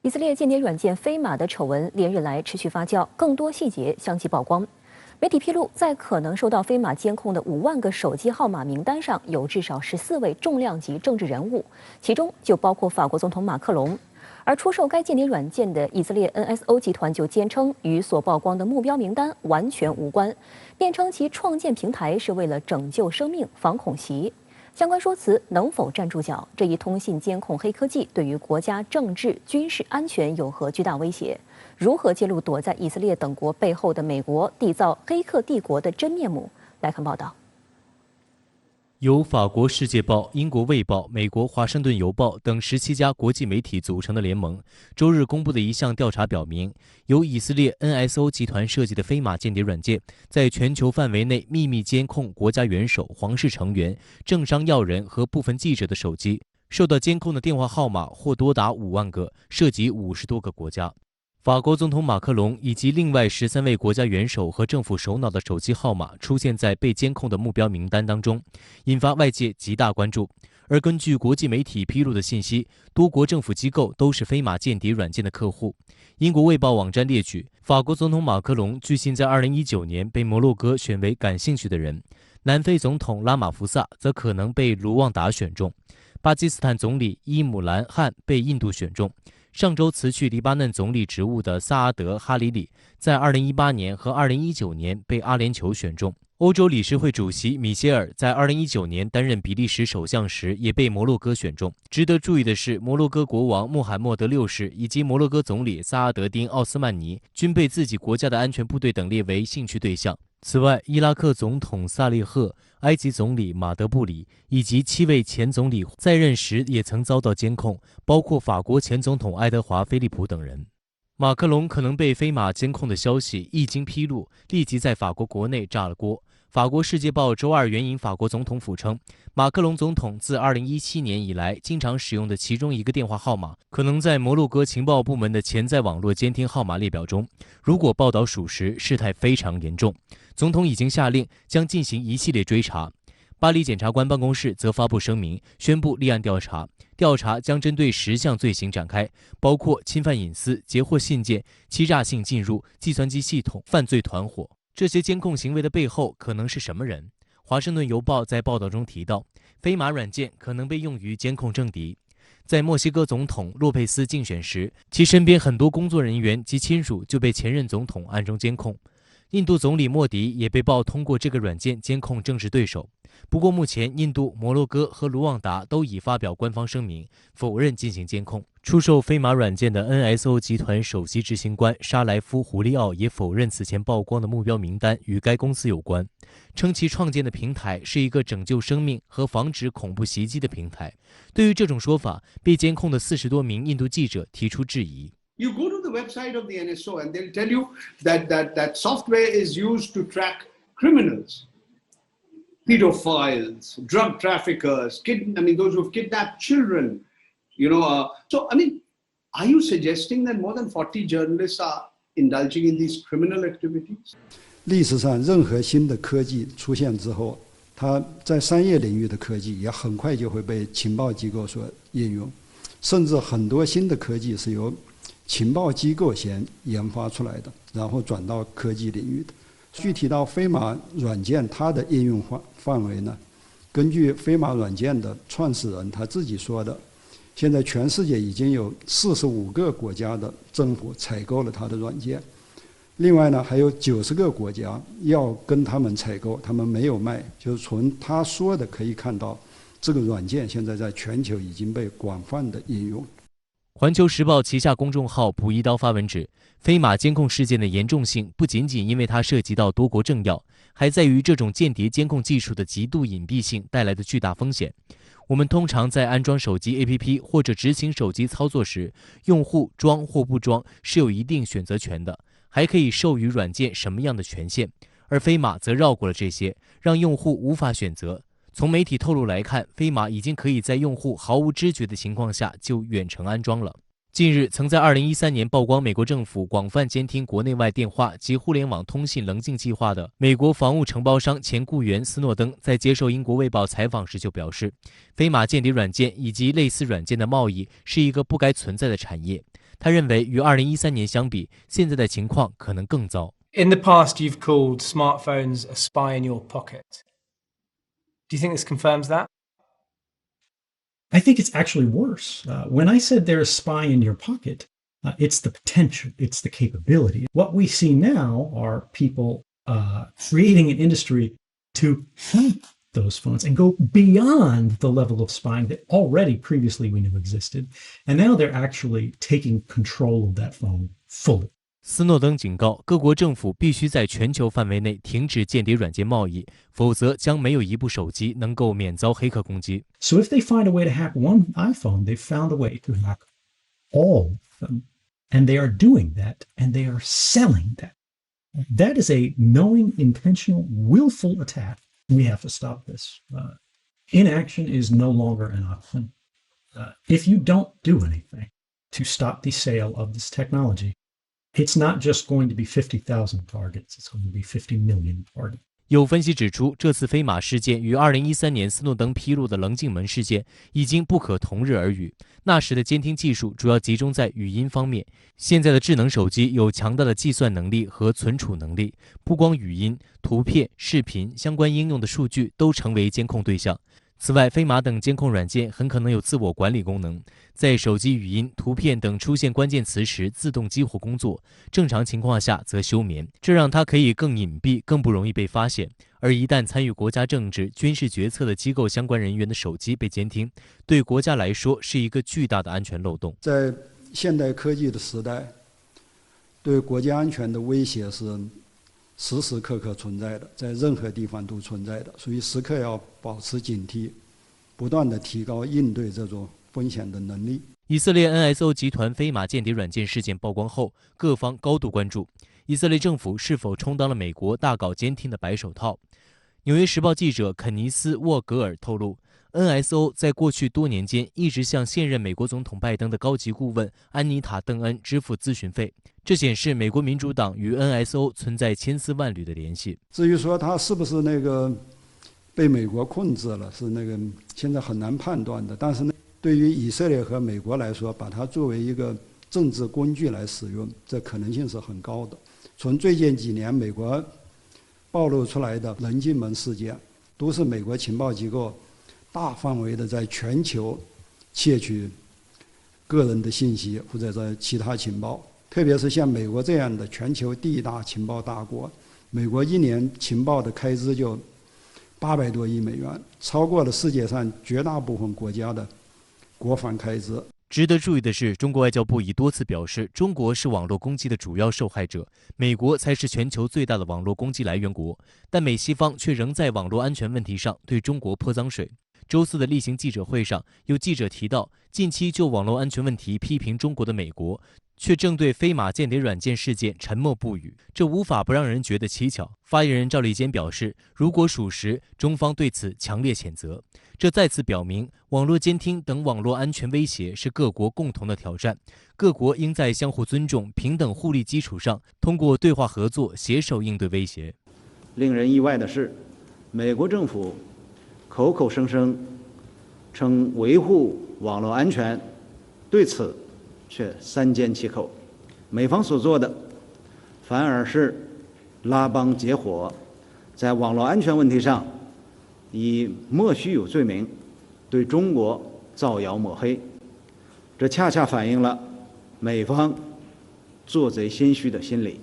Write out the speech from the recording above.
以色列间谍软件飞马的丑闻连日来持续发酵，更多细节相继曝光。媒体披露，在可能受到飞马监控的5万个手机号码名单上，有至少14位重量级政治人物，其中就包括法国总统马克龙。而出售该间谍软件的以色列 NSO 集团就坚称，与所曝光的目标名单完全无关，辩称其创建平台是为了拯救生命、防恐袭。相关说辞能否站住脚？这一通信监控黑科技对于国家政治、军事安全有何巨大威胁？如何揭露躲在以色列等国背后的美国缔造黑客帝国的真面目？来看报道。由法国《世界报》、英国《卫报》、美国《华盛顿邮报》等17家国际媒体组成的联盟，周日公布的一项调查表明，由以色列 NSO 集团设计的飞马间谍软件，在全球范围内秘密监控国家元首、皇室成员、政商要人和部分记者的手机，受到监控的电话号码或多达5万个，涉及50多个国家。法国总统马克龙以及另外13位国家元首和政府首脑的手机号码出现在被监控的目标名单当中，引发外界极大关注。而根据国际媒体披露的信息，多国政府机构都是飞马间谍软件的客户。英国《卫报》网站列举，法国总统马克龙据信在2019年被摩洛哥选为感兴趣的人，南非总统拉马福萨则可能被卢旺达选中，巴基斯坦总理伊姆兰汗被印度选中。上周辞去黎巴嫩总理职务的萨阿德·哈里里，在2018年和2019年被阿联酋选中。欧洲理事会主席米歇尔在2019年担任比利时首相时也被摩洛哥选中。值得注意的是，摩洛哥国王穆罕默德6世以及摩洛哥总理萨阿德丁·奥斯曼尼均被自己国家的安全部队等列为兴趣对象。此外，伊拉克总统萨利赫、埃及总理马德布里以及7位前总理在任时也曾遭到监控，包括法国前总统爱德华·菲利普等人。马克龙可能被飞马监控的消息一经披露，立即在法国国内炸了锅。法国《世界报》周二援引法国总统府称，马克龙总统自2017年以来经常使用的其中一个电话号码，可能在摩洛哥情报部门的潜在网络监听号码列表中。如果报道属实，事态非常严重。总统已经下令将进行一系列追查。巴黎检察官办公室则发布声明，宣布立案调查，调查将针对10项罪行展开，包括侵犯隐私、截获信件、欺诈性进入、计算机系统、犯罪团伙。这些监控行为的背后可能是什么人？华盛顿邮报在报道中提到，飞马软件可能被用于监控政敌。在墨西哥总统洛佩斯竞选时，其身边很多工作人员及亲属就被前任总统暗中监控。印度总理莫迪也被曝通过这个软件监控政治对手。不过目前印度、摩洛哥和卢旺达都已发表官方声明，否认进行监控。出售飞马软件的 NSO 集团首席执行官沙莱夫·胡利奥也否认此前曝光的目标名单与该公司有关，称其创建的平台是一个拯救生命和防止恐怖袭击的平台。对于这种说法，被监控的40多名印度记者提出质疑。You go to the website of the NSO and they'll tell you that software is used to track criminals, pedophiles, drug traffickers, those who've kidnapped children, So, are you suggesting that more than 40 journalists are indulging in these criminal activities? 历史上任何新的科技出现之后，它在商业领域的科技也很快就会被情报机构所应用，甚至很多新的科技是由情报机构先研发出来的，然后转到科技领域的。具体到飞马软件它的应用范围呢，根据飞马软件的创始人他自己说的，现在全世界已经有45个国家的政府采购了它的软件，另外呢还有90个国家要跟他们采购，他们没有卖。就是从他说的可以看到，这个软件现在在全球已经被广泛的应用。环球时报旗下公众号补一刀发文指，飞马监控事件的严重性不仅仅因为它涉及到多国政要，还在于这种间谍监控技术的极度隐蔽性带来的巨大风险。我们通常在安装手机 APP 或者执行手机操作时，用户装或不装是有一定选择权的，还可以授予软件什么样的权限，而飞马则绕过了这些，让用户无法选择。从媒体透露来看，飞马已经可以在用户毫无知觉的情况下就远程安装了。近日，曾在2013年曝光美国政府广泛监听国内外电话及互联网通信棱镜计划的美国防务承包商前雇员斯诺登，在接受英国《卫报》采访时就表示，飞马间谍软件以及类似软件的贸易是一个不该存在的产业。他认为与2013年相比，现在的情况可能更糟。In the past, you've called smartphones a spy in your pocket. Do you think this confirms that? I think it's actually worse. When I said they're a spy in your pocket, it's the potential, it's the capability. What we see now are people creating an industry to hack those phones and go beyond the level of spying that already previously we knew existed. And now they're actually taking control of that phone fully. 斯诺登警告各国政府必须在全球范围内停止间谍软件贸易，否则将没有一部手机能够免遭黑客攻击。So if they find a way to hack one iPhone, they've found a way to hack all of them. And they are doing that, and they are selling that. That is a knowing, intentional, willful attack. We have to stop this. Inaction is no longer an option. If you don't do anything to stop the sale of this technology, it's not just going to be 50,000 targets, it's going to be 50 million targets. 有分析指出，这次飞马事件与2013年斯诺登披露的棱镜门事件已经不可同日而语。那时的监听技术主要集中在语音方面，现在的智能手机有强大的计算能力和存储能力，不光语音、图片、视频相关应用的数据都成为监控对象。此外，飞马等监控软件很可能有自我管理功能，在手机语音、图片等出现关键词时自动激活工作，正常情况下则休眠，这让它可以更隐蔽、更不容易被发现。而一旦参与国家政治、军事决策的机构相关人员的手机被监听，对国家来说是一个巨大的安全漏洞。在现代科技的时代，对国家安全的威胁是时时刻刻存在的，在任何地方都存在的，所以时刻要保持警惕，不断地提高应对这种风险的能力。以色列 NSO 集团飞马间谍软件事件曝光后，各方高度关注以色列政府是否充当了美国大搞监听的白手套。纽约时报记者肯尼斯·沃格尔透露， NSO 在过去多年间一直向现任美国总统拜登的高级顾问安妮塔·邓恩支付咨询费，这显示美国民主党与 NSO 存在千丝万缕的联系。至于说他是不是被美国控制了，是现在很难判断的。但是对于以色列和美国来说，把它作为一个政治工具来使用，这可能性是很高的。从最近几年美国暴露出来的棱镜门事件，都是美国情报机构大范围的在全球窃取个人的信息或者在其他情报，特别是像美国这样的全球第一大情报大国，美国一年情报的开支就800多亿美元，超过了世界上绝大部分国家的国防开支。值得注意的是，中国外交部已多次表示，中国是网络攻击的主要受害者，美国才是全球最大的网络攻击来源国。但美西方却仍在网络安全问题上对中国泼脏水。周四的例行记者会上，有记者提到，近期就网络安全问题批评中国的美国，却正对飞马间谍软件事件沉默不语，这无法不让人觉得蹊跷。发言人赵立坚表示，如果属实，中方对此强烈谴责。这再次表明，网络监听等网络安全威胁是各国共同的挑战，各国应在相互尊重、平等互利基础上，通过对话合作携手应对威胁。令人意外的是，美国政府口口声声称维护网络安全，对此却三缄其口。美方所做的反而是拉帮结伙，在网络安全问题上以莫须有罪名对中国造谣抹黑，这恰恰反映了美方做贼心虚的心理。